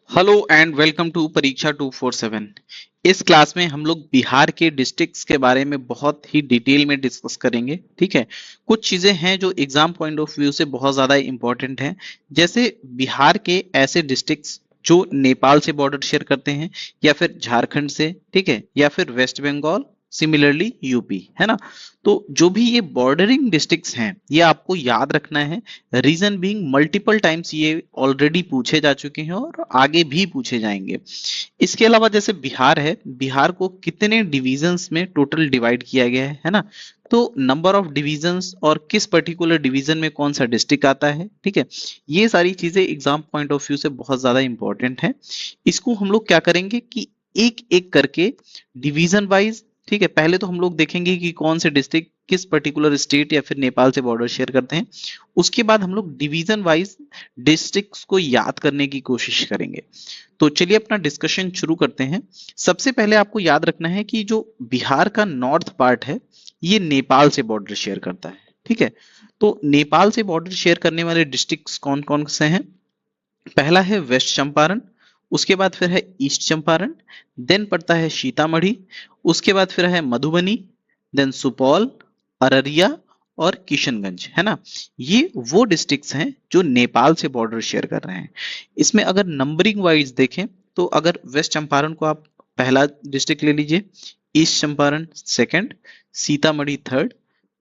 Hello and welcome to परीक्षा 247। इस class में हम लोग बिहार के डिस्ट्रिक्ट्स के बारे में बहुत ही डिटेल में डिस्कस करेंगे। ठीक है, कुछ चीजें हैं जो एग्जाम पॉइंट ऑफ व्यू से बहुत ज्यादा इंपॉर्टेंट हैं, जैसे बिहार के ऐसे डिस्ट्रिक्ट्स जो नेपाल से बॉर्डर शेयर करते हैं, या फिर झारखंड से, ठीक है, या फिर वेस्ट बंगाल, सिमिलरली यूपी, है ना। तो जो भी ये बॉर्डरिंग डिस्ट्रिक्ट्स हैं ये आपको याद रखना है। रीजन बीइंग मल्टीपल टाइम्स ये ऑलरेडी पूछे जा चुके हैं और आगे भी पूछे जाएंगे। इसके अलावा जैसे बिहार है, बिहार को कितने डिविजन्स में टोटल डिवाइड किया गया है ना। तो नंबर ऑफ डिविजन्स और किस पर्टिकुलर डिवीजन में कौन सा डिस्ट्रिक्ट आता है, ठीक है, ये सारी चीजें एग्जाम पॉइंट ऑफ व्यू से बहुत ज्यादा इंपॉर्टेंट है। इसको हम लोग क्या करेंगे कि एक एक करके डिवीजन वाइज, ठीक है, पहले तो हम लोग देखेंगे कि कौन से डिस्ट्रिक्ट किस पर्टिकुलर स्टेट या फिर नेपाल से बॉर्डर शेयर करते हैं। उसके बाद हम लोग डिवीजन वाइज डिस्ट्रिक्ट्स को याद करने की कोशिश करेंगे। तो चलिए अपना डिस्कशन शुरू करते हैं। सबसे पहले आपको याद रखना है कि जो बिहार का नॉर्थ पार्ट है ये नेपाल से बॉर्डर शेयर करता है। ठीक है, तो नेपाल से बॉर्डर शेयर करने वाले डिस्ट्रिक्ट्स कौन कौन से हैं? पहला है वेस्ट चंपारण, उसके बाद फिर है ईस्ट चंपारण, देन पड़ता है सीतामढ़ी, उसके बाद फिर है मधुबनी, देन सुपौल, अररिया और किशनगंज, है ना। ये वो डिस्ट्रिक्ट्स हैं जो नेपाल से बॉर्डर शेयर कर रहे हैं। इसमें अगर नंबरिंग वाइज देखें तो अगर वेस्ट चंपारण को आप पहला डिस्ट्रिक्ट ले लीजिए, east Champaran second, Sitamarhi third,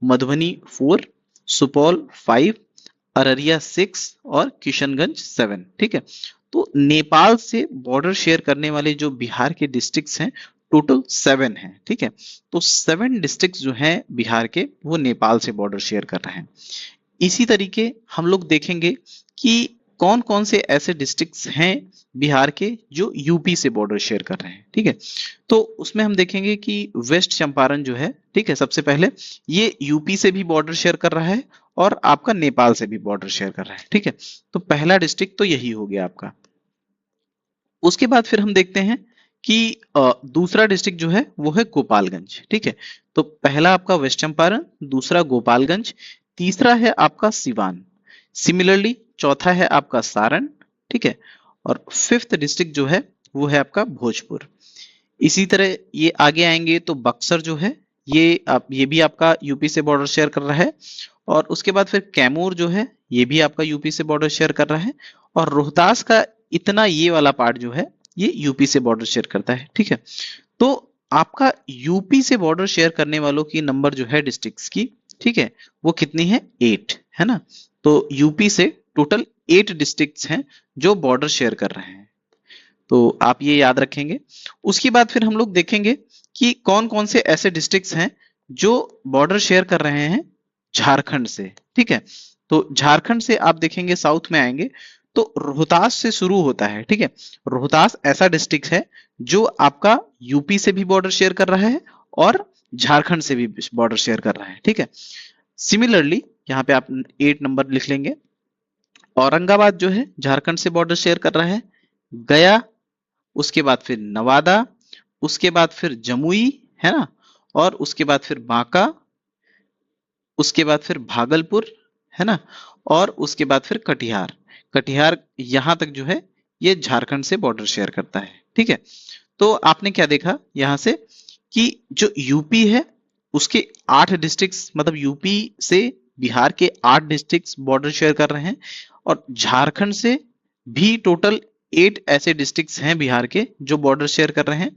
Madhubani four, Supaul five, Araria six और किशनगंज सेवन। ठीक है, तो नेपाल से बॉर्डर शेयर करने वाले जो बिहार के डिस्ट्रिक्ट्स हैं टोटल सेवन हैं। ठीक है, तो सेवन डिस्ट्रिक्ट्स जो हैं बिहार के वो नेपाल से बॉर्डर शेयर कर रहे हैं। इसी तरीके हम लोग देखेंगे कि कौन कौन से ऐसे डिस्ट्रिक्ट्स हैं बिहार के जो यूपी से बॉर्डर शेयर कर रहे हैं। ठीक है, तो उसमें हम देखेंगे कि वेस्ट चंपारण जो है, ठीक है, सबसे पहले ये यूपी से भी बॉर्डर शेयर कर रहा है और आपका नेपाल से भी बॉर्डर शेयर कर रहा है। ठीक है, तो पहला डिस्ट्रिक्ट तो यही हो गया आपका। उसके बाद फिर हम देखते हैं कि दूसरा डिस्ट्रिक्ट जो है वो है गोपालगंज। ठीक है, तो पहला आपका वेस्ट चंपारण, दूसरा गोपालगंज, तीसरा है आपका सिवान, सिमिलरली चौथा है आपका सारण, ठीक है, और फिफ्थ डिस्ट्रिक्ट जो है वो है आपका भोजपुर। इसी तरह ये आगे आएंगे तो बक्सर जो है ये भी आपका यूपी से बॉर्डर शेयर कर रहा है, और उसके बाद फिर कैमूर जो है ये भी आपका यूपी से बॉर्डर शेयर कर रहा है, और रोहतास का इतना ये वाला पार्ट जो है ये यूपी से बॉर्डर शेयर करता है। ठीक है, तो आपका यूपी से बॉर्डर शेयर करने वालों की नंबर जो है डिस्ट्रिक्ट्स की, ठीक है, वो कितनी है? 8, है ना। तो यूपी से टोटल 8 डिस्ट्रिक्ट्स हैं जो बॉर्डर शेयर कर रहे हैं, तो आप ये याद रखेंगे। उसके बाद फिर हम लोग देखेंगे कि कौन कौन से ऐसे डिस्ट्रिक्ट्स हैं जो बॉर्डर शेयर कर रहे हैं झारखंड से। ठीक है, तो झारखंड से आप देखेंगे साउथ में आएंगे तो रोहतास से शुरू होता है। ठीक है, रोहतास ऐसा डिस्ट्रिक्ट है जो आपका यूपी से भी बॉर्डर शेयर कर रहा है और झारखंड से भी बॉर्डर शेयर कर रहा है। ठीक है, सिमिलरली यहाँ पे आप 8 नंबर लिख लेंगे। औरंगाबाद जो है झारखंड से बॉर्डर शेयर कर रहा है, गया, उसके बाद फिर नवादा, उसके बाद फिर जमुई, है ना, और उसके बाद फिर बांका, उसके बाद फिर भागलपुर, है ना, और उसके बाद फिर कटिहार। कटिहार यहां तक जो है ये झारखंड से बॉर्डर शेयर करता है। ठीक है, तो आपने क्या देखा यहां से कि जो यूपी है उसके 8 डिस्ट्रिक्ट्स, मतलब यूपी से बिहार के 8 डिस्ट्रिक्ट्स बॉर्डर शेयर कर रहे हैं, और झारखंड से भी टोटल 8 ऐसे डिस्ट्रिक्ट्स हैं बिहार के जो बॉर्डर शेयर कर रहे हैं।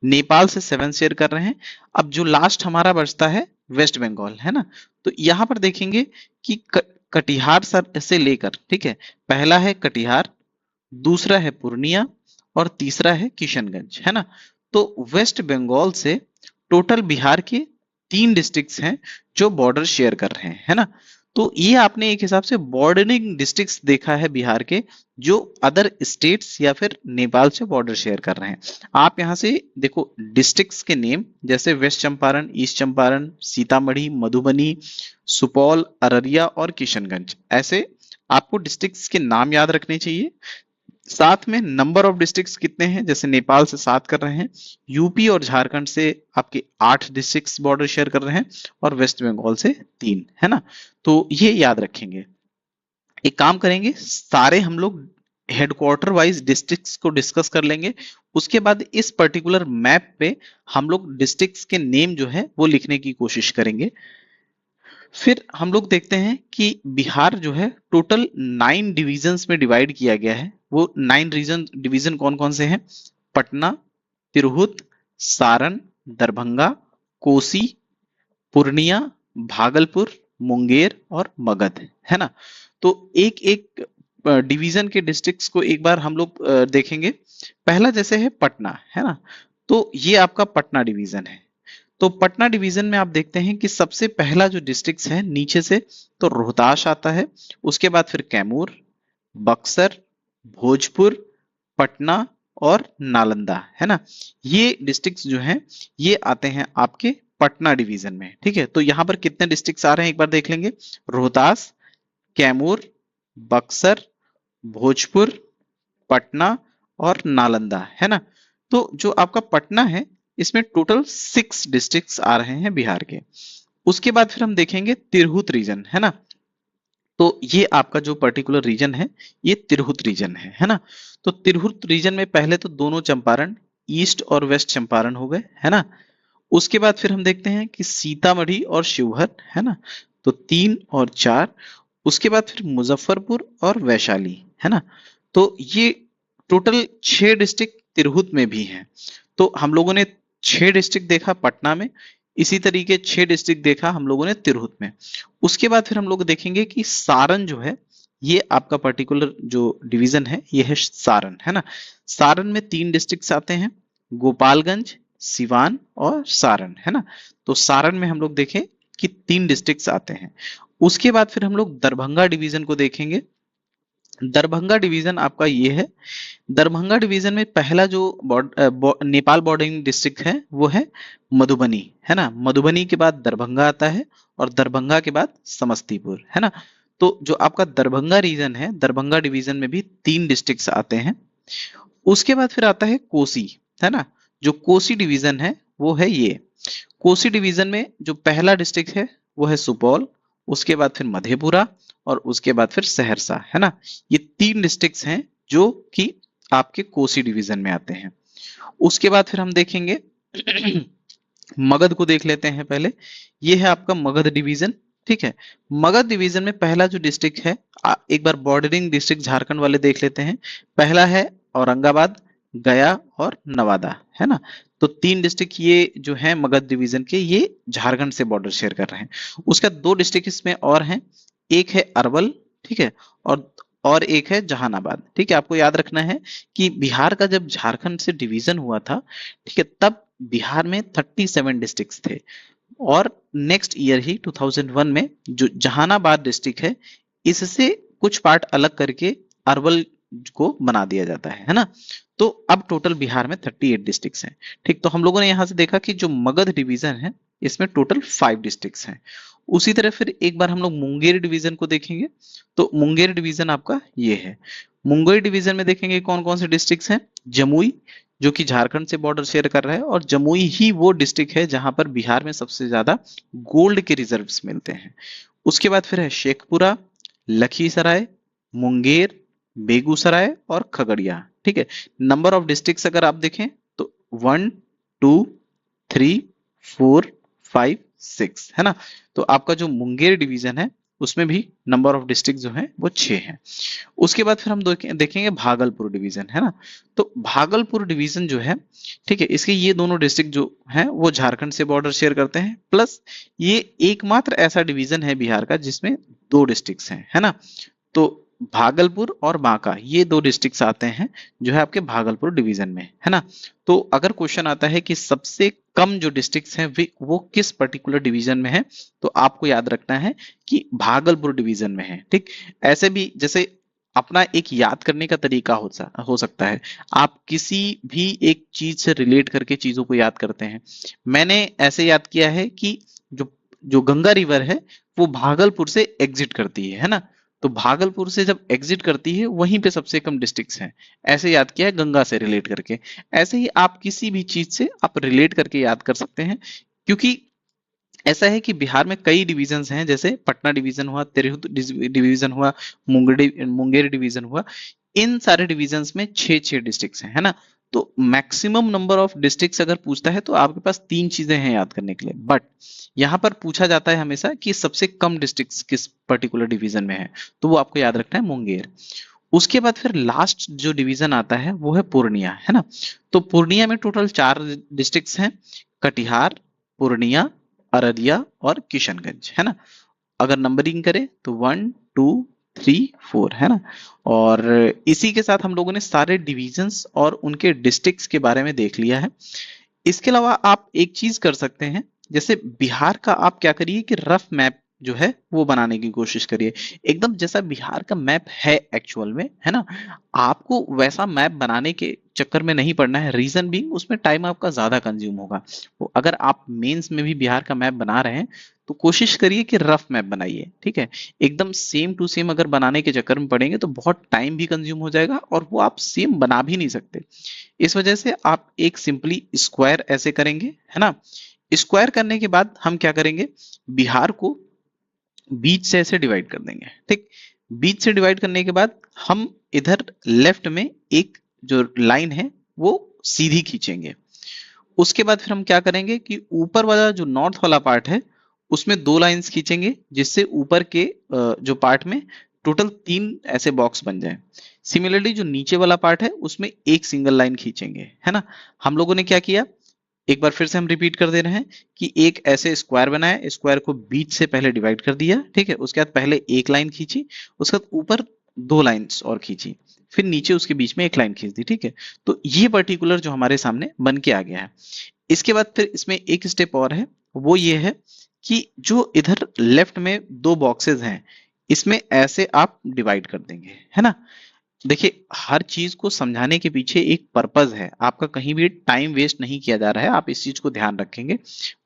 नेपाल से 7 शेयर कर रहे हैं। अब जो लास्ट हमारा बचता है वेस्ट बंगाल, है ना, तो यहां पर देखेंगे कि कटिहार से लेकर, ठीक है, पहला है कटिहार, दूसरा है पूर्णिया और तीसरा है किशनगंज, है ना। तो वेस्ट बंगाल से टोटल बिहार के 3 डिस्ट्रिक्ट्स हैं जो बॉर्डर शेयर कर रहे हैं, है ना। तो ये आपने एक हिसाब से बॉर्डरिंग डिस्ट्रिक्ट्स देखा है बिहार के जो अदर स्टेट्स या फिर नेपाल से बॉर्डर शेयर कर रहे हैं। आप यहाँ से देखो डिस्ट्रिक्ट्स के नेम, जैसे वेस्ट चंपारण, ईस्ट चंपारण, सीतामढ़ी, मधुबनी, सुपौल, अररिया और किशनगंज, ऐसे आपको डिस्ट्रिक्ट्स के नाम याद रखने चाहिए। साथ में नंबर ऑफ डिस्ट्रिक्ट्स कितने हैं, जैसे नेपाल से 7 कर रहे हैं, यूपी और झारखंड से आपके 8 डिस्ट्रिक्ट्स बॉर्डर शेयर कर रहे हैं, और वेस्ट बंगाल से 3, है ना। तो ये याद रखेंगे। एक काम करेंगे, सारे हम लोग हेडक्वार्टर वाइज डिस्ट्रिक्ट्स को डिस्कस कर लेंगे। उसके बाद इस पर्टिकुलर मैप पे हम लोग डिस्ट्रिक्ट्स के नेम जो है वो लिखने की कोशिश करेंगे। फिर हम लोग देखते हैं कि बिहार जो है टोटल 9 डिविजन्स में डिवाइड किया गया है। वो 9 डिवीजन कौन कौन से हैं? पटना, तिरहुत, सारण, दरभंगा, कोसी, पूर्णिया, भागलपुर, मुंगेर और मगध, है ना। तो एक एक डिवीजन के डिस्ट्रिक्ट्स को एक बार हम लोग देखेंगे। पहला जैसे है पटना, है ना, तो ये आपका पटना डिवीजन है। तो पटना डिवीजन में आप देखते हैं कि सबसे पहला जो डिस्ट्रिक्ट है नीचे से, तो रोहतास आता है, उसके बाद फिर कैमूर, बक्सर, भोजपुर, पटना और नालंदा, है ना। ये डिस्ट्रिक्ट्स जो हैं ये आते हैं आपके पटना डिवीजन में, ठीक है। तो यहाँ पर कितने डिस्ट्रिक्ट्स आ रहे हैं एक बार देख लेंगे। रोहतास, कैमूर, बक्सर, भोजपुर, पटना और नालंदा, है ना। तो जो आपका पटना है इसमें टोटल 6 डिस्ट्रिक्ट्स आ रहे हैं बिहार के। उसके बाद फिर हम देखेंगे तिरहुत रीजन, है ना। तो ये आपका जो पर्टिकुलर रीजन है ये तिरहुत रीजन है ना। तो तिरहुत रीजन में पहले तो दोनों चंपारण, ईस्ट और वेस्ट चंपारण हो गए, है ना। उसके बाद फिर हम देखते हैं कि सीतामढ़ी और शिवहर, है ना, तो 3 और 4। उसके बाद फिर मुजफ्फरपुर और वैशाली, है ना। तो ये टोटल 6 डिस्ट्रिक्ट तिरहुत में भी हैं। तो हम लोगों ने 6 डिस्ट्रिक्ट देखा पटना में, इसी तरीके 6 डिस्ट्रिक्ट देखा हम लोगों ने तिरहुत में। उसके बाद फिर हम लोग देखेंगे कि सारण जो है ये आपका पर्टिकुलर जो डिवीजन है ये है सारण, है ना। सारण में 3 डिस्ट्रिक्ट्स आते हैं, गोपालगंज, सिवान और सारण, है ना। तो सारण में हम लोग देखें कि 3 डिस्ट्रिक्ट्स आते हैं। उसके बाद फिर हम लोग दरभंगा डिवीजन को देखेंगे। दरभंगा डिवीजन आपका ये है। दरभंगा डिवीजन में पहला जो नेपाल बॉर्डरिंग डिस्ट्रिक्ट है वो है मधुबनी, है ना। मधुबनी के बाद दरभंगा आता है और दरभंगा के बाद समस्तीपुर, है ना। तो जो आपका दरभंगा रीजन है, दरभंगा डिवीजन में भी 3 डिस्ट्रिक्ट्स आते हैं। उसके बाद फिर आता है कोसी, है ना। जो कोसी डिवीजन है वो है ये। कोसी डिवीजन में जो पहला डिस्ट्रिक्ट है वो है सुपौल, उसके बाद फिर मधेपुरा और उसके बाद फिर सहरसा, है ना। ये 3 डिस्ट्रिक्ट्स हैं जो कि आपके कोसी डिवीजन में आते हैं। उसके बाद फिर हम देखेंगे मगध को देख लेते हैं पहले। ये है आपका मगध डिवीजन, ठीक है। मगध डिवीजन में पहला जो डिस्ट्रिक्ट है, एक बार बॉर्डरिंग डिस्ट्रिक्ट झारखंड वाले देख लेते हैं। पहला है औरंगाबाद, गया और नवादा, है ना। तो 3 डिस्ट्रिक्ट ये जो है मगध डिवीजन के, ये झारखंड से बॉर्डर शेयर कर रहे हैं। उसका 2 डिस्ट्रिक्ट इसमें और हैं, एक है अरवल, ठीक है, और एक है जहानाबाद, ठीक है। आपको याद रखना है कि बिहार का जब झारखंड से डिवीजन हुआ था, ठीक है, तब बिहार में 37 डिस्ट्रिक्ट्स थे। और नेक्स्ट ईयर ही 2001 में जो जहानाबाद डिस्ट्रिक्ट है इससे कुछ पार्ट अलग करके अरवल को बना दिया जाता है ना। तो अब टोटल बिहार में 38 डिस्ट्रिक्ट्स हैं, ठीक। तो हम लोगों ने यहां से देखा कि जो मगध डिवीजन है इसमें टोटल 5 डिस्ट्रिक्ट्स हैं। उसी तरह फिर एक बार हम लोग मुंगेर डिवीजन को देखेंगे। तो मुंगेर डिवीजन आपका ये है। मुंगेर डिवीजन में देखेंगे कौन कौन से डिस्ट्रिक्ट्स हैं। जमुई जो कि झारखंड से बॉर्डर शेयर कर रहा है, और जमुई ही वो डिस्ट्रिक्ट है जहां पर बिहार में सबसे ज्यादा गोल्ड के रिजर्व्स मिलते हैं। उसके बाद फिर है शेखपुरा, लखीसराय, मुंगेर, बेगूसराय और खगड़िया, ठीक है। नंबर ऑफ डिस्ट्रिक्ट्स अगर आप देखें तो 1 2 3 4 5 6, है ना। तो आपका जो मुंगेर डिवीजन है उसमें भी नंबर ऑफ डिस्ट्रिक्ट जो है वो 6 हैं। उसके बाद फिर हम देखेंगे भागलपुर डिवीजन, है ना। तो भागलपुर डिवीजन जो है, ठीक है, इसके ये दोनों डिस्ट्रिक्ट जो हैं वो झारखंड से बॉर्डर शेयर करते हैं, प्लस ये एकमात्र ऐसा डिवीजन है बिहार का जिसमें 2 डिस्ट्रिक्ट्स हैं, है ना। तो भागलपुर और बांका ये 2 डिस्ट्रिक्ट्स आते हैं जो है आपके भागलपुर डिवीजन में, है ना। तो अगर क्वेश्चन आता है कि सबसे कम जो डिस्ट्रिक्ट्स हैं वो किस पर्टिकुलर डिवीजन में है, तो आपको याद रखना है कि भागलपुर डिवीजन में है, ठीक। ऐसे भी जैसे अपना एक याद करने का तरीका हो सकता है, आप किसी भी एक चीज से रिलेट करके चीजों को याद करते हैं। मैंने ऐसे याद किया है कि जो जो गंगा रिवर है वो भागलपुर से एग्जिट करती है ना। तो भागलपुर से जब एग्जिट करती है वहीं पे सबसे कम डिस्ट्रिक्ट्स हैं, ऐसे याद किया है गंगा से रिलेट करके। ऐसे ही आप किसी भी चीज से आप रिलेट करके याद कर सकते हैं, क्योंकि ऐसा है कि बिहार में कई डिवीजन्स हैं, जैसे पटना डिवीजन हुआ, तिरहुत डिवीजन हुआ, मुंगेर डिवीजन हुआ। इन सारे डिविजन्स में 6 डिस्ट्रिक्ट्स हैं, है ना। तो मैक्सिमम नंबर ऑफ डिस्ट्रिक्ट्स अगर पूछता है तो आपके पास 3 चीजें हैं याद करने के लिए, बट यहाँ पर पूछा जाता है हमेशा कि सबसे कम डिस्ट्रिक्ट्स किस पर्टिकुलर डिवीजन में है, तो वो आपको याद रखना है मुंगेर। उसके बाद फिर लास्ट जो डिवीजन आता है वो है पूर्णिया, है ना। तो पूर्णिया में टोटल 4 डिस्ट्रिक्ट्स हैं, कटिहार, पूर्णिया, अररिया और किशनगंज, है ना। अगर नंबरिंग करें तो 1 2 3 4, है ना। और इसी के साथ हम लोगों ने सारे डिविजन्स और उनके डिस्ट्रिक्ट्स के बारे में देख लिया है। इसके अलावा आप एक चीज कर सकते हैं, जैसे बिहार का आप क्या करिए कि रफ मैप जो है वो बनाने की कोशिश करिए, एकदम जैसा बिहार का मैप है एक्चुअल में, है ना। आपको वैसा मैप बनाने के चक्कर में नहीं पड़ना है, रीजन बीइंग उसमें टाइम आपका ज्यादा कंज्यूम होगा। तो अगर आप मेंस में भी बिहार का मैप बना रहे हैं तो कोशिश करिए कि रफ मैप बनाइए, ठीक है। एकदम सेम टू सेम अगर बनाने के चक्कर में पड़ेंगे तो बहुत टाइम भी कंज्यूम हो जाएगा और वो आप सेम बना भी नहीं सकते। इस वजह से आप एक सिंपली स्क्वायर ऐसे करेंगे, है ना। स्क्वायर करने के बाद हम क्या करेंगे, बिहार को बीच से ऐसे डिवाइड कर देंगे, ठीक। बीच से डिवाइड करने के बाद हम इधर लेफ्ट में एक जो लाइन है वो सीधी खींचेंगे। उसके बाद फिर हम क्या करेंगे कि ऊपर वाला जो नॉर्थ वाला पार्ट है उसमें 2 लाइंस खींचेंगे, जिससे ऊपर के जो पार्ट में टोटल 3 ऐसे बॉक्स बन जाए। सिमिलरली जो नीचे वाला पार्ट है उसमें एक सिंगल लाइन खींचेंगे, है ना। हम लोगों ने क्या किया, एक बार फिर से हम रिपीट कर दे रहे हैं कि एक ऐसे स्क्वायर बनाया, स्क्वायर को बीच से पहले डिवाइड कर दिया, ठीक है। उसके बाद पहले एक लाइन खींची, उसके बाद ऊपर 2 लाइंस और खींची, फिर नीचे उसके बीच में एक लाइन खींच दी, ठीक है। तो ये पर्टिकुलर जो हमारे सामने बन के आ गया है। इसके बाद फिर इसमें एक स्टेप और है, वो ये है कि जो इधर लेफ्ट में 2 बॉक्सेस हैं इसमें ऐसे आप डिवाइड कर देंगे, है ना। देखिए हर चीज को समझाने के पीछे एक पर्पज है, आपका कहीं भी टाइम वेस्ट नहीं किया जा रहा है, आप इस चीज को ध्यान रखेंगे।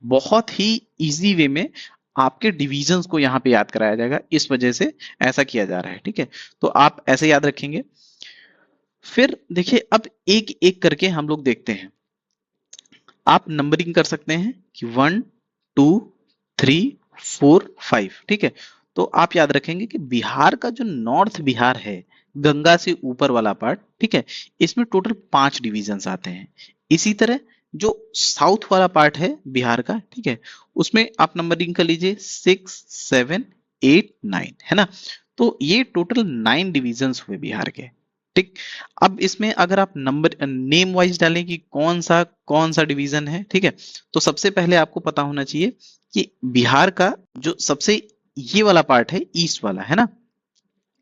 बहुत ही इजी वे में आपके डिविजन्स को यहाँ पे याद कराया जाएगा, इस वजह से ऐसा किया जा रहा है, ठीक है। तो आप ऐसे याद रखेंगे। फिर देखिए अब एक एक करके हम लोग देखते हैं। आप नंबरिंग कर सकते हैं कि 1 2 3 4 5, ठीक है। तो आप याद रखेंगे कि बिहार का जो नॉर्थ बिहार है, गंगा से ऊपर वाला पार्ट, ठीक है, इसमें टोटल 5 डिविजन्स आते हैं। इसी तरह जो साउथ वाला पार्ट है बिहार का, ठीक है, उसमें आप नंबरिंग कर लीजिए 6 7 8 9, है ना। तो ये टोटल 9 डिविजन्स हुए बिहार के, ठीक। अब इसमें अगर आप नंबर नेम वाइज डालें कि कौन सा डिवीजन है, ठीक है, तो सबसे पहले आपको पता होना चाहिए कि बिहार का जो सबसे ये वाला पार्ट है, ईस्ट वाला, है ना,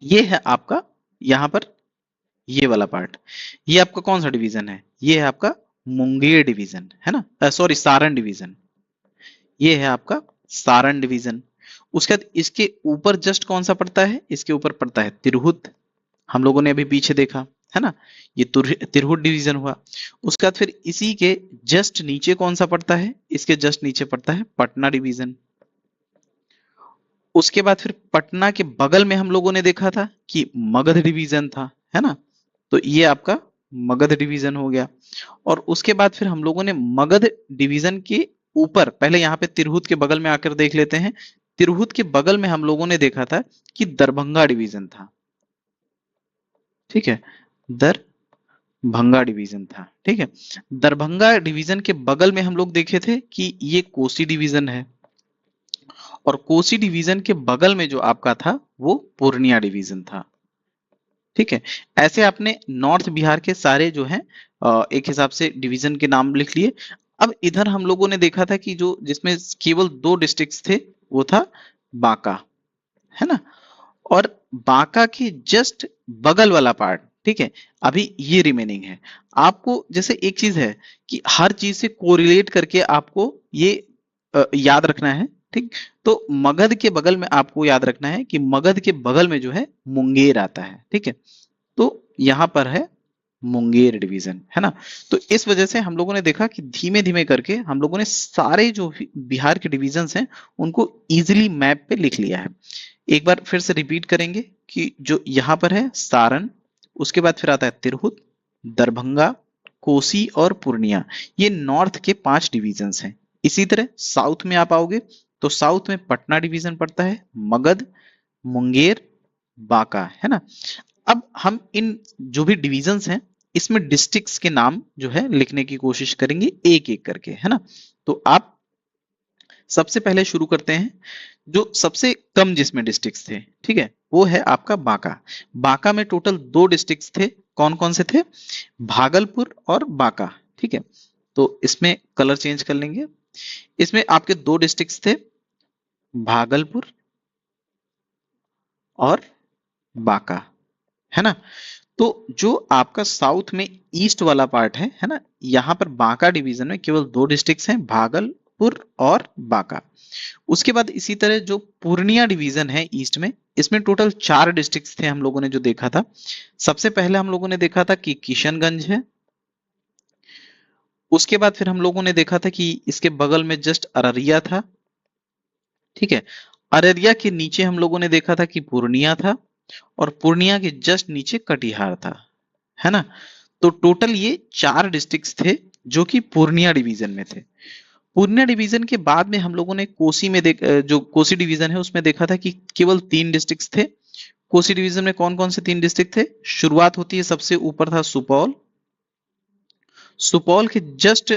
ये है आपका यहाँ पर ये वाला पार्ट, ये आपका कौन सा डिवीजन है, ये है आपका मुंगेर डिवीजन, है ना, सॉरी सारण डिवीजन, ये है आपका सारण डिवीजन। उसके बाद इसके ऊपर जस्ट कौन सा पड़ता है, इसके ऊपर पड़ता है तिरहुत, हम लोगों ने अभी पीछे देखा, है ना, ये तिरहुत डिवीजन हुआ। उसके बाद फिर इसी के जस्ट नीचे कौन सा पड़ता है, इसके जस्ट नीचे पड़ता है पटना डिवीजन। उसके बाद फिर पटना के बगल में हम लोगों ने देखा था कि मगध डिवीजन था, है ना, तो ये आपका मगध डिवीजन हो गया। और उसके बाद फिर हम लोगों ने मगध डिवीजन के ऊपर, पहले यहाँ पे तिरहुत के बगल में आकर देख लेते हैं, तिरहुत के बगल में हम लोगों ने देखा था कि दरभंगा डिवीजन था, ठीक है, दरभंगा डिवीजन था, ठीक है। दरभंगा डिवीजन के बगल में हम लोग देखे थे कि ये कोसी डिवीजन है, और कोसी डिवीजन के बगल में जो आपका था वो पूर्णिया डिवीजन था, ठीक है। ऐसे आपने नॉर्थ बिहार के सारे जो है एक हिसाब से डिवीजन के नाम लिख लिए। अब इधर हम लोगों ने देखा था कि जो जिसमें केवल 2 डिस्ट्रिक्ट्स थे वो था बांका, है ना, और बांका के जस्ट बगल वाला पार्ट, ठीक है, अभी ये रिमेनिंग है। आपको जैसे एक चीज है कि हर चीज से कोरिलेट करके आपको ये याद रखना है, ठीक। तो मगध के बगल में आपको याद रखना है कि मगध के बगल में जो है मुंगेर आता है, ठीक है। तो यहां पर है मुंगेर डिवीजन, है ना। तो इस वजह से हम लोगों ने देखा कि धीमे धीमे करके हम लोगों ने सारे जो बिहार के डिवीजन्स हैं उनको इजीली मैप पे लिख लिया है। एक बार फिर से रिपीट करेंगे कि जो यहाँ पर है सारण, उसके बाद फिर आता है तिरहुत, दरभंगा, कोसी और पूर्णिया, ये नॉर्थ के 5 डिवीजन्स हैं। इसी तरह साउथ में आप आओगे तो साउथ में पटना डिवीजन पड़ता है, मगध, मुंगेर, बांका, है ना। अब हम इन जो भी डिविजन्स हैं इसमें डिस्ट्रिक्ट्स के नाम जो है लिखने की कोशिश करेंगे एक एक करके, है ना। तो आप सबसे पहले शुरू करते हैं जो सबसे कम जिसमें डिस्ट्रिक्ट्स थे, ठीक है, वो है आपका बांका। बांका में टोटल 2 डिस्ट्रिक्ट्स थे। कौन कौन से थे? भागलपुर और बांका, ठीक है। तो इसमें कलर चेंज कर लेंगे। इसमें आपके 2 डिस्ट्रिक्ट्स थे, भागलपुर और बांका, है ना। तो जो आपका साउथ में ईस्ट वाला पार्ट है ना, यहां पर बांका डिवीजन में केवल 2 डिस्ट्रिक्ट्स हैं, भागलपुर और बांका। उसके बाद इसी तरह जो पूर्णिया डिवीजन है ईस्ट में, इसमें टोटल 4 डिस्ट्रिक्ट्स थे हम लोगों ने जो देखा था। सबसे पहले हम लोगों ने देखा था कि किशनगंज है। उसके बाद फिर हम लोगों ने देखा था कि इसके बगल में जस्ट अररिया था, ठीक है। अररिया के नीचे हम लोगों ने देखा था कि पूर्णिया था, और पूर्णिया के जस्ट नीचे कटिहार था, है ना। तो टोटल ये 4 डिस्ट्रिक्ट्स थे जो कि पूर्णिया डिवीजन में थे। पूर्णिया डिवीजन के बाद में हम लोगों ने कोसी में जो कोसी डिवीजन है उसमें देखा था कि केवल 3 डिस्ट्रिक्ट्स थे। कोसी डिवीजन में कौन कौन से 3 डिस्ट्रिक्ट थे? शुरुआत होती है, सबसे ऊपर था सुपौल। सुपौल के जस्ट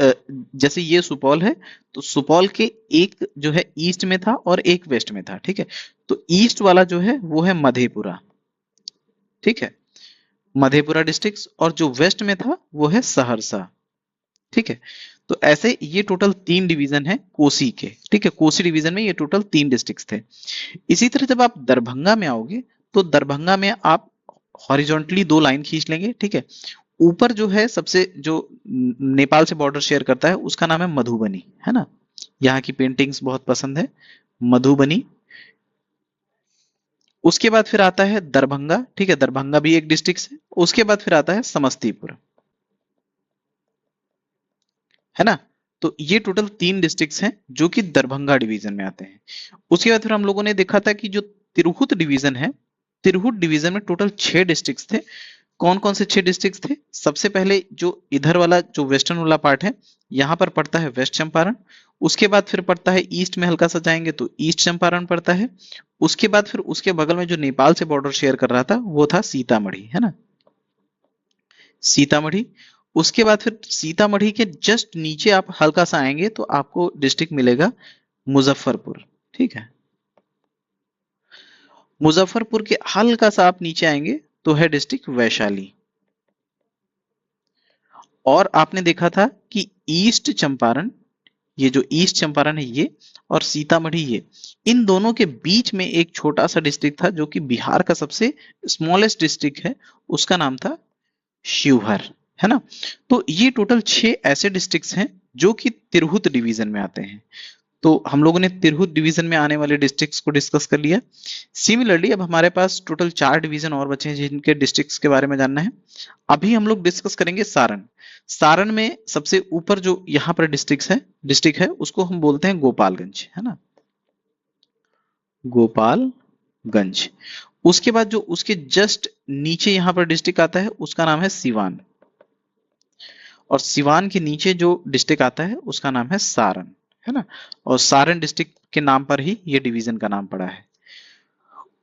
जैसे ये सुपौल है, तो सुपौल के एक जो है ईस्ट में था और एक वेस्ट में था, ठीक है। तो ईस्ट वाला जो है वो है मधेपुरा, ठीक है, मधेपुरा डिस्ट्रिक्ट। और जो वेस्ट में था वो है सहरसा, ठीक है। तो ऐसे ये टोटल 3 डिवीजन है कोसी के, ठीक है। कोसी डिवीजन में ये टोटल 3 डिस्ट्रिक्ट थे। इसी तरह जब आप दरभंगा में आओगे तो दरभंगा में आप हॉरिजॉन्टली 2 लाइन खींच लेंगे, ठीक है। ऊपर जो है सबसे जो नेपाल से बॉर्डर शेयर करता है उसका नाम है मधुबनी, है ना। यहाँ की पेंटिंग्स बहुत पसंद है, मधुबनी। उसके बाद फिर आता है दरभंगा, ठीक है, दरभंगा भी एक डिस्ट्रिक्ट है। उसके बाद फिर आता है समस्तीपुर, है ना। तो ये टोटल 3 डिस्ट्रिक्ट्स हैं जो कि दरभंगा डिवीजन में आते हैं। उसके बाद फिर हम लोगों ने देखा था कि जो तिरहुत डिवीजन है, तिरहुत डिवीजन में टोटल 6 डिस्ट्रिक्ट्स थे। कौन कौन से 6 डिस्ट्रिक्ट्स थे? सबसे पहले जो इधर वाला जो वेस्टर्न वाला पार्ट है, यहाँ पर पड़ता है वेस्ट चंपारण। उसके बाद फिर पड़ता है ईस्ट में, हल्का सा जाएंगे तो ईस्ट चंपारण पड़ता है। उसके बाद फिर उसके बगल में जो नेपाल से बॉर्डर शेयर कर रहा था वो था सीतामढ़ी, है ना, सीतामढ़ी। उसके बाद फिर सीतामढ़ी के जस्ट नीचे आप हल्का सा आएंगे तो आपको डिस्ट्रिक्ट मिलेगा मुजफ्फरपुर, ठीक है। मुजफ्फरपुर के हल्का सा आप नीचे आएंगे तो है डिस्ट्रिक्ट वैशाली। और आपने देखा था कि ईस्ट चंपारण, ये जो ईस्ट चंपारण है ये, और सीतामढ़ी ये, इन दोनों के बीच में एक छोटा सा डिस्ट्रिक्ट था जो कि बिहार का सबसे स्मॉलेस्ट डिस्ट्रिक्ट है, उसका नाम था शिवहर, है ना। तो ये टोटल 6 ऐसे डिस्ट्रिक्ट्स हैं जो कि तिरहुत डिवीजन में आते हैं। तो हम लोगों ने तिरहुत डिवीजन में आने वाले डिस्ट्रिक्ट्स को डिस्कस कर लिया। सिमिलरली अब हमारे पास टोटल 4 डिवीजन और बचे हैं जिनके डिस्ट्रिक्ट्स के बारे में जानना है। अभी हम लोग डिस्कस करेंगे सारण। सारण में सबसे ऊपर जो यहाँ पर डिस्ट्रिक्ट है उसको हम बोलते हैं गोपालगंज, है ना, गोपालगंज। उसके बाद जो उसके जस्ट नीचे यहाँ पर डिस्ट्रिक्ट आता है उसका नाम है सिवान, और सिवान के नीचे जो डिस्ट्रिक्ट आता है उसका नाम है सारण, है ना। और सारण डिस्ट्रिक्ट के नाम पर ही ये डिवीजन का नाम पड़ा है।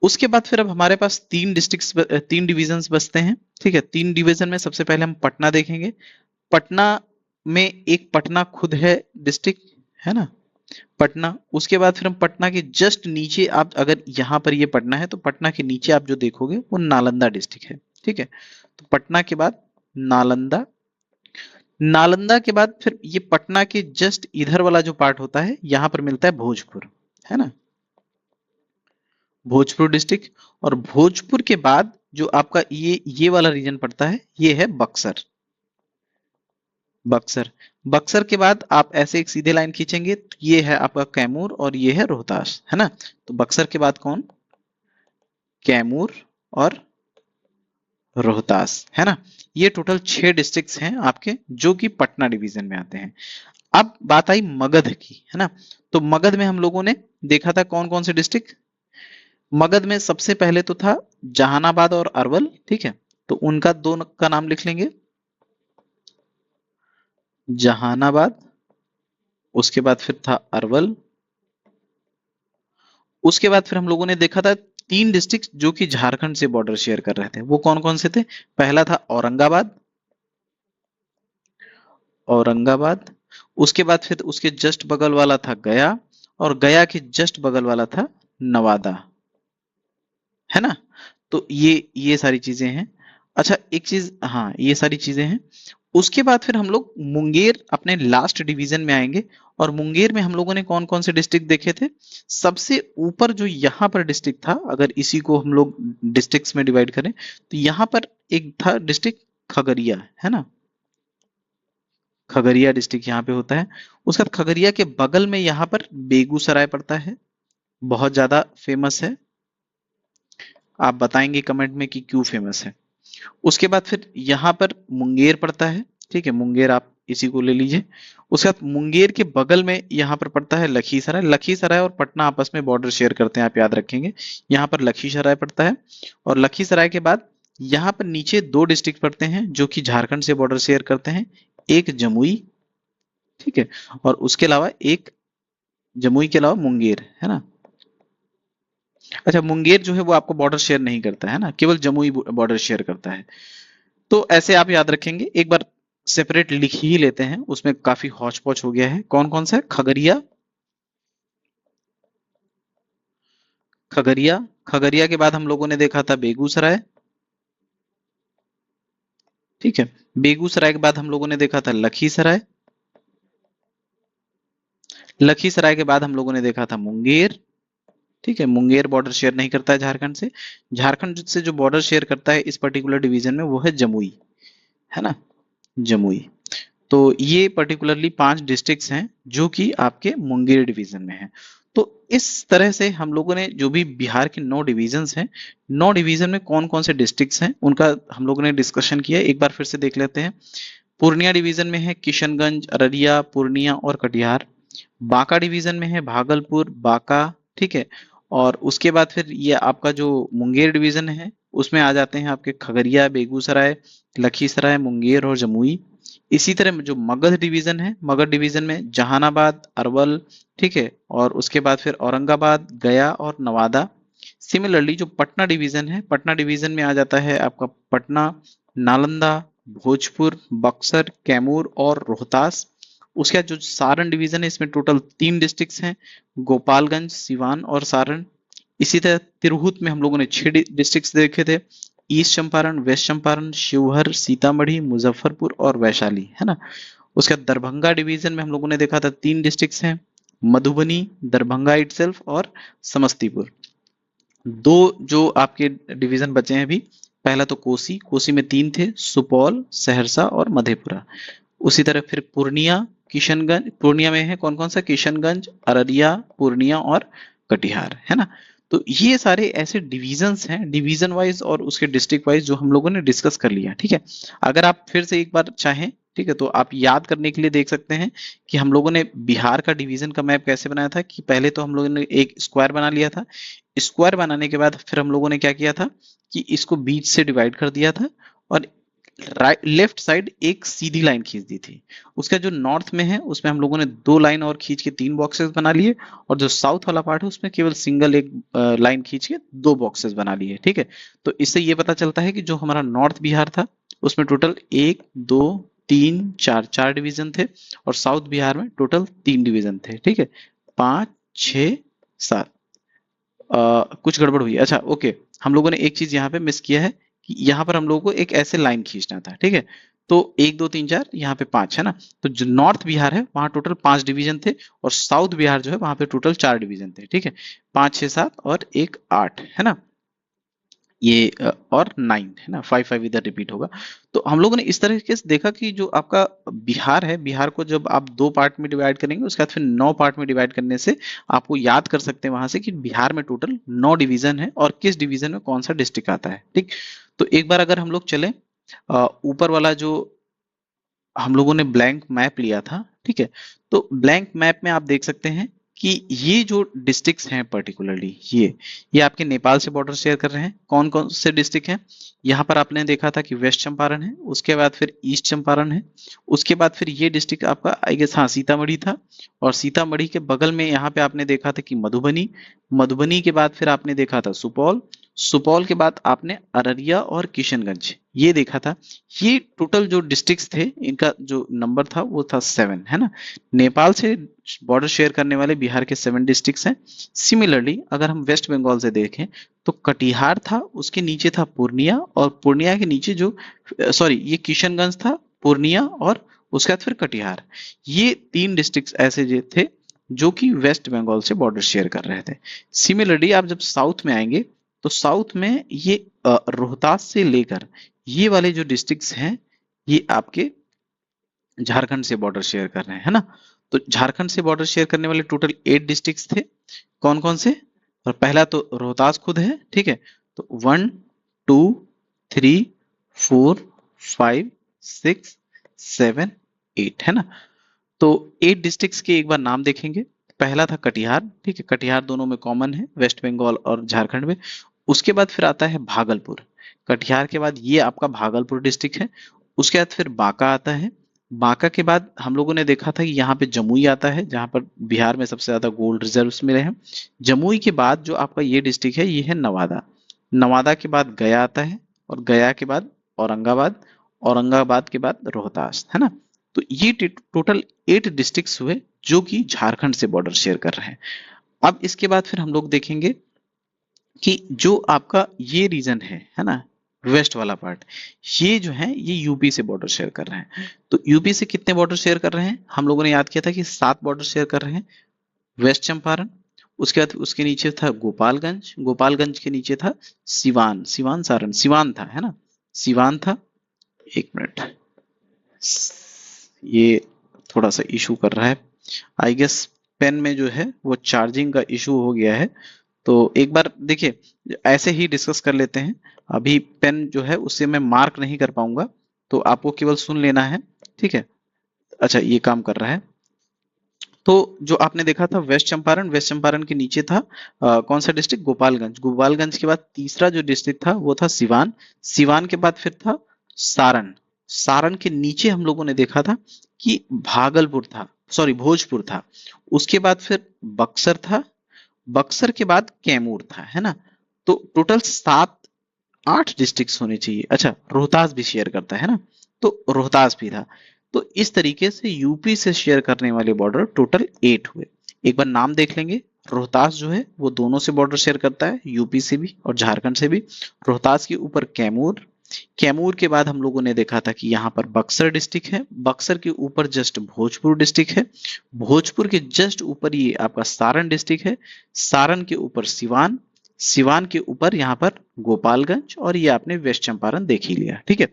उसके बाद फिर अब हमारे पास 3 डिविजन्स बचते हैं, ठीक है। 3 डिवीजन में सबसे पहले हम पटना देखेंगे। पटना में एक पटना खुद है डिस्ट्रिक्ट, है ना, पटना। उसके बाद फिर हम पटना के जस्ट नीचे, आप अगर यहाँ पर ये पटना है तो पटना के नीचे आप जो देखोगे वो नालंदा डिस्ट्रिक्ट है, ठीक है। तो पटना के बाद नालंदा, नालंदा के बाद फिर ये पटना के जस्ट इधर वाला जो पार्ट होता है यहाँ पर मिलता है भोजपुर, है ना, भोजपुर डिस्ट्रिक्ट। और भोजपुर के बाद जो आपका ये वाला रीजन पड़ता है ये है बक्सर, बक्सर। बक्सर के बाद आप ऐसे एक सीधे लाइन खींचेंगे तो ये है आपका कैमूर और ये है रोहतास, है ना। तो बक्सर के बाद कौन? कैमूर और रोहतास, है ना। ये टोटल 6 डिस्ट्रिक्ट्स हैं आपके जो कि पटना डिवीजन में आते हैं। अब बात आई मगध की, है ना। तो मगध में हम लोगों ने देखा था कौन कौन से डिस्ट्रिक्ट। मगध में सबसे पहले तो था जहानाबाद और अरवल, ठीक है। तो उनका दोनों का नाम लिख लेंगे, जहानाबाद, उसके बाद फिर था अरवल। उसके बाद फिर हम लोगों ने देखा था 3 डिस्ट्रिक्ट जो कि झारखंड से बॉर्डर शेयर कर रहे थे, वो कौन कौन से थे? पहला था औरंगाबाद, औरंगाबाद। उसके बाद फिर उसके जस्ट बगल वाला था गया, और गया के जस्ट बगल वाला था नवादा, है ना? तो ये सारी चीजें हैं। अच्छा एक चीज, हाँ ये सारी चीजें हैं। उसके बाद फिर हम लोग मुंगेर अपने लास्ट डिवीजन में आएंगे, और मुंगेर में हम लोगों ने कौन कौन से डिस्ट्रिक्ट देखे थे? सबसे ऊपर जो यहाँ पर डिस्ट्रिक्ट था, अगर इसी को हम लोग डिस्ट्रिक्ट्स में डिवाइड करें, तो यहाँ पर एक था डिस्ट्रिक्ट खगड़िया, है ना? खगड़िया डिस्ट्रिक्ट यहाँ पे होता है। उसके बाद खगड़िया के बगल में यहाँ पर बेगूसराय पड़ता है, बहुत ज्यादा फेमस है। आप बताएंगे कमेंट में कि क्यों फेमस है। उसके बाद फिर यहाँ पर मुंगेर पड़ता है, ठीक है, मुंगेर आप इसी को ले लीजिए। उसके बाद मुंगेर के बगल में यहाँ पर पड़ता है लखीसराय। लखीसराय और पटना आपस में बॉर्डर शेयर करते हैं, आप याद रखेंगे। यहाँ पर लखीसराय पड़ता है, और लखीसराय के बाद यहाँ पर नीचे 2 डिस्ट्रिक्ट पड़ते हैं जो कि झारखंड से बॉर्डर शेयर करते हैं, एक जमुई, ठीक है, और उसके अलावा एक, जमुई के अलावा मुंगेर, है ना? अच्छा मुंगेर जो है वो आपको बॉर्डर शेयर नहीं करता है ना, केवल जमुई बॉर्डर शेयर करता है। तो ऐसे आप याद रखेंगे, एक बार सेपरेट लिख ही लेते हैं, उसमें काफी हौच पौच हो गया है। कौन कौन सा है? खगड़िया, खगड़िया, खगड़िया के बाद हम लोगों ने देखा था बेगूसराय, ठीक है, बेगूसराय के बाद हम लोगों ने देखा था लखीसराय, लखीसराय के बाद हम लोगों ने देखा था मुंगेर, ठीक है, मुंगेर बॉर्डर शेयर नहीं करता है झारखंड से। झारखंड से जो बॉर्डर शेयर करता है इस पर्टिकुलर डिवीजन में वो है जमुई, है ना, जमुई। तो ये पर्टिकुलरली 5 डिस्ट्रिक्ट्स हैं जो कि आपके मुंगेर डिवीजन में हैं। तो इस तरह से हम लोगों ने जो भी बिहार के 9 डिवीजन्स हैं, 9 डिवीजन में कौन कौन से डिस्ट्रिक्ट्स हैं उनका हम लोगों ने डिस्कशन किया, एक बार फिर से देख लेते हैं। पूर्णिया डिवीजन में है किशनगंज, अररिया, पूर्णिया और कटिहार। बांका डिवीजन में है भागलपुर, बांका, ठीक है, और उसके बाद फिर ये आपका जो मुंगेर डिवीजन है उसमें आ जाते हैं आपके खगड़िया, बेगूसराय, लखीसराय, मुंगेर और जमुई। इसी तरह जो मगध डिवीजन है, मगध डिवीजन में जहानाबाद, अरवल, ठीक है, और उसके बाद फिर औरंगाबाद, गया और नवादा। सिमिलरली जो पटना डिवीजन है, पटना डिवीजन में आ जाता है आपका पटना, नालंदा, भोजपुर, बक्सर, कैमूर और रोहतास। उसके बाद जो सारण डिवीजन है इसमें टोटल 3 डिस्ट्रिक्ट्स हैं, गोपालगंज, सिवान और सारण। इसी तरह तिरहुत में हम लोगों ने 6 डिस्ट्रिक्ट्स देखे थे, ईस्ट चंपारण, वेस्ट चंपारण, शिवहर, सीतामढ़ी, मुजफ्फरपुर और वैशाली, है ना? उसके बाद दरभंगा डिवीजन में हम लोगों ने देखा था 3 डिस्ट्रिक्ट्स हैं, मधुबनी, दरभंगा इटसेल्फ और समस्तीपुर। 2 जो आपके डिवीजन बचे हैं अभी, पहला तो कोसी, कोसी में 3 थे, सुपौल, सहरसा और मधेपुरा। उसी तरह फिर पूर्णिया, किशनगंज, पूर्णिया में है कौन कौन सा? किशनगंज, अररिया, पूर्णिया और कटिहार, है ना? तो ये सारे ऐसे डिवीजन्स हैं, डिवीजन वाइज और उसके डिस्ट्रिक्ट वाइज जो हम लोगों ने डिस्कस कर लिया, ठीक है। अगर आप फिर से एक बार चाहें, ठीक है, तो आप याद करने के लिए देख सकते हैं कि हम लोगों ने बिहार का डिवीजन का मैप कैसे बनाया था, कि पहले तो हम लोगों ने एक स्क्वायर बना लिया था, स्क्वायर बनाने के बाद फिर हम लोगों ने क्या किया था कि इसको बीच से डिवाइड कर दिया था, और राइट लेफ्ट साइड एक सीधी लाइन खींच दी थी। उसका जो नॉर्थ में है उसमें हम लोगों ने 2 लाइन और खींच के 3 बॉक्सेस बना लिए, और जो साउथ वाला पार्ट है उसमें केवल सिंगल एक लाइन खींच के 2 बॉक्सेस बना लिए, ठीक है। तो इससे ये पता चलता है कि जो हमारा नॉर्थ बिहार था उसमें टोटल 1 2 3 4 4 डिवीजन थे, और साउथ बिहार में टोटल 3 डिवीजन थे, ठीक है, 5 6 7। कुछ गड़बड़ हुई, अच्छा ओके, हम लोगों ने एक चीज यहाँ पे मिस किया है कि यहाँ पर हम लोगों को एक ऐसे लाइन खींचना था, ठीक है। तो 1 2 3 4, यहाँ पे 5 है ना, तो जो नॉर्थ बिहार है वहां टोटल 5 डिवीजन थे, और साउथ बिहार जो है वहां पे टोटल 4 डिवीजन थे, ठीक है, 5 6 7 और 1 8, है ना, ये और 9, है ना, 5 5 इधर रिपीट होगा। तो हम लोगों ने इस तरीके से देखा कि जो आपका बिहार है, बिहार को जब आप 2 पार्ट में डिवाइड करेंगे उसके बाद फिर 9 पार्ट में डिवाइड करने से आपको याद कर सकते हैं वहां से कि बिहार में टोटल 9 डिवीजन है और किस डिवीजन में कौन सा डिस्ट्रिक्ट आता है, ठीक। तो एक बार अगर हम लोग चले ऊपर वाला जो हम लोगों ने ब्लैंक मैप लिया था, ठीक है, तो ब्लैंक मैप में आप देख सकते हैं कि ये जो डिस्ट्रिक्ट्स हैं पर्टिकुलरली ये आपके नेपाल से बॉर्डर शेयर कर रहे हैं। कौन कौन से डिस्ट्रिक्ट हैं? यहाँ पर आपने देखा था कि वेस्ट चंपारण है, उसके बाद फिर ईस्ट चंपारण है, उसके बाद फिर ये डिस्ट्रिक्ट आपका आई गेस हाँ सीतामढ़ी था, और सीतामढ़ी के बगल में यहाँ पे आपने देखा था कि मधुबनी, मधुबनी के बाद फिर आपने देखा था सुपौल, सुपौल के बाद आपने अररिया और किशनगंज ये देखा था। ये टोटल जो डिस्ट्रिक्ट्स थे इनका जो नंबर था वो था 7, है ना। नेपाल से बॉर्डर शेयर करने वाले बिहार के 7 डिस्ट्रिक्ट्स हैं। सिमिलरली अगर हम वेस्ट बंगाल से देखें तो कटिहार था, उसके नीचे था पूर्णिया, और पूर्णिया के नीचे जो सॉरी ये किशनगंज था, पूर्णिया और उसके बाद फिर कटिहार। ये 3 डिस्ट्रिक्ट्स ऐसे जो थे जो कि वेस्ट बंगाल से बॉर्डर शेयर कर रहे थे। सिमिलरली आप जब साउथ में आएंगे तो साउथ में ये रोहतास से लेकर ये वाले जो डिस्ट्रिक्ट्स हैं ये आपके झारखंड से बॉर्डर शेयर कर रहे हैं, है ना। तो झारखंड से बॉर्डर शेयर करने वाले टोटल 8 डिस्ट्रिक्ट्स थे। कौन कौन से? और पहला तो रोहतास खुद है, ठीक है। तो 1 2 3 4 5 6 7 8 है ना। तो 8 डिस्ट्रिक्ट्स के एक बार नाम देखेंगे। पहला था कटिहार, ठीक है, कटिहार दोनों में कॉमन है, वेस्ट बंगाल और झारखंड में। उसके बाद फिर आता है भागलपुर, कटिहार के बाद ये आपका भागलपुर डिस्ट्रिक्ट है। उसके बाद फिर बांका आता है, बांका के बाद हम लोगों ने देखा था कि यहाँ पे जमुई आता है, जहाँ पर बिहार में सबसे ज्यादा गोल्ड रिजर्व्स मिले हैं। जमुई के बाद जो आपका ये डिस्ट्रिक्ट है ये है नवादा, नवादा के बाद गया आता है, और गया के बाद औरंगाबाद, औरंगाबाद के बाद रोहतास, है ना। तो ये टोटल 8 डिस्ट्रिक्ट्स हुए जो कि झारखंड से बॉर्डर शेयर कर रहे हैं। अब इसके बाद फिर हम लोग देखेंगे कि जो आपका ये रीजन है ना, वेस्ट वाला पार्ट, ये जो है ये यूपी से बॉर्डर शेयर कर रहे हैं। तो यूपी से कितने बॉर्डर शेयर कर रहे हैं? हम लोगों ने याद किया था कि 7 बॉर्डर शेयर कर रहे हैं। वेस्ट चंपारण, उसके बाद उसके नीचे था गोपालगंज, गोपालगंज के नीचे था सिवान, सिवान सारण, सिवान था, है ना, सिवान था। एक मिनट, ये थोड़ा सा इशू कर रहा है आई गेस, पेन में जो है वो चार्जिंग का इशू हो गया है। तो एक बार देखिए ऐसे ही डिस्कस कर लेते हैं। अभी पेन जो है उससे मैं मार्क नहीं कर पाऊंगा, तो आपको केवल सुन लेना है, ठीक है। अच्छा ये काम कर रहा है। तो जो आपने देखा था वेस्ट चंपारण, वेस्ट चंपारण के नीचे था कौन सा डिस्ट्रिक्ट? गोपालगंज, गोपालगंज के बाद तीसरा जो डिस्ट्रिक्ट था वो था सिवान, सिवान के बाद फिर था सारण, सारण के नीचे हम लोगों ने देखा था कि भागलपुर था, सॉरी भोजपुर था। उसके बाद फिर बक्सर था, बक्सर के बाद कैमूर था, है ना। तो टोटल 7-8 डिस्ट्रिक्ट्स होने चाहिए। अच्छा रोहतास भी शेयर करता है ना, तो रोहतास भी था। तो इस तरीके से यूपी से शेयर करने वाले बॉर्डर टोटल 8 हुए। एक बार नाम देख लेंगे। रोहतास जो है वो दोनों से बॉर्डर शेयर करता है, यूपी से भी और झारखंड से भी। रोहतास के ऊपर कैमूर, कैमूर के बाद हम लोगों ने देखा था कि यहाँ पर बक्सर डिस्ट्रिक्ट है, बक्सर के ऊपर जस्ट भोजपुर डिस्ट्रिक्ट है, भोजपुर के जस्ट ऊपर ये आपका सारण डिस्ट्रिक्ट है, सारण के ऊपर सिवान, सिवान के ऊपर यहाँ पर गोपालगंज, और ये आपने वेस्ट चंपारण देख ही लिया, ठीक है।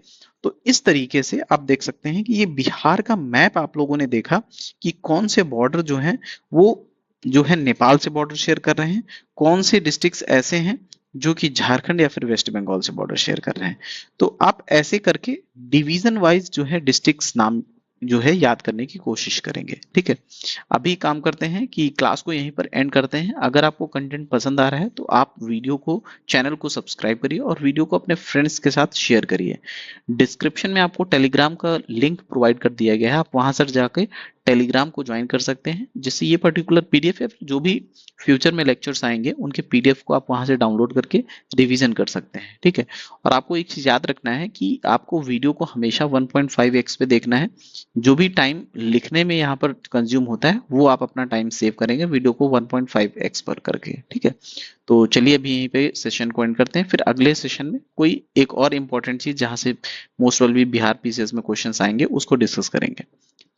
तो इस तरीके से आप देख सकते हैं कि ये बिहार का मैप आप लोगों ने देखा कि कौन से बॉर्डर जो है वो जो है नेपाल से बॉर्डर शेयर कर रहे हैं, कौन से डिस्ट्रिक्ट्स ऐसे हैं जो कि झारखंड या फिर वेस्ट बंगाल से बॉर्डर शेयर कर रहे हैं। तो आप ऐसे करके डिवीजन वाइज जो है डिस्ट्रिक्ट्स नाम जो है याद करने की कोशिश करेंगे, ठीक है। अभी काम करते हैं कि क्लास को यहीं पर एंड करते हैं। अगर आपको कंटेंट पसंद आ रहा है तो आप वीडियो को, चैनल को सब्सक्राइब करिए और वीडियो को अपने फ्रेंड्स के साथ शेयर करिए। डिस्क्रिप्शन में आपको टेलीग्राम का लिंक प्रोवाइड कर दिया गया है, आप वहां से जाके टेलीग्राम को ज्वाइन कर सकते हैं, जिससे ये पर्टिकुलर पीडीएफ है, जो भी फ्यूचर में लेक्चर्स आएंगे उनके पीडीएफ को आप वहां से डाउनलोड करके रिवीजन कर सकते हैं, ठीक है। और आपको एक चीज याद रखना है कि आपको वीडियो को हमेशा 1.5x पे देखना है। जो भी टाइम लिखने में यहाँ पर कंज्यूम होता है वो आप अपना टाइम सेव करेंगे वीडियो को 1.5x पर करके, ठीक है। तो चलिए अभी यहीं पे सेशन को एंड करते हैं, फिर अगले सेशन में कोई एक और इम्पोर्टेंट चीज जहां से मोस्ट प्रोबेबली बिहार पीसीएस में क्वेश्चंस आएंगे उसको डिस्कस करेंगे।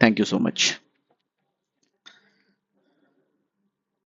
Thank you so much.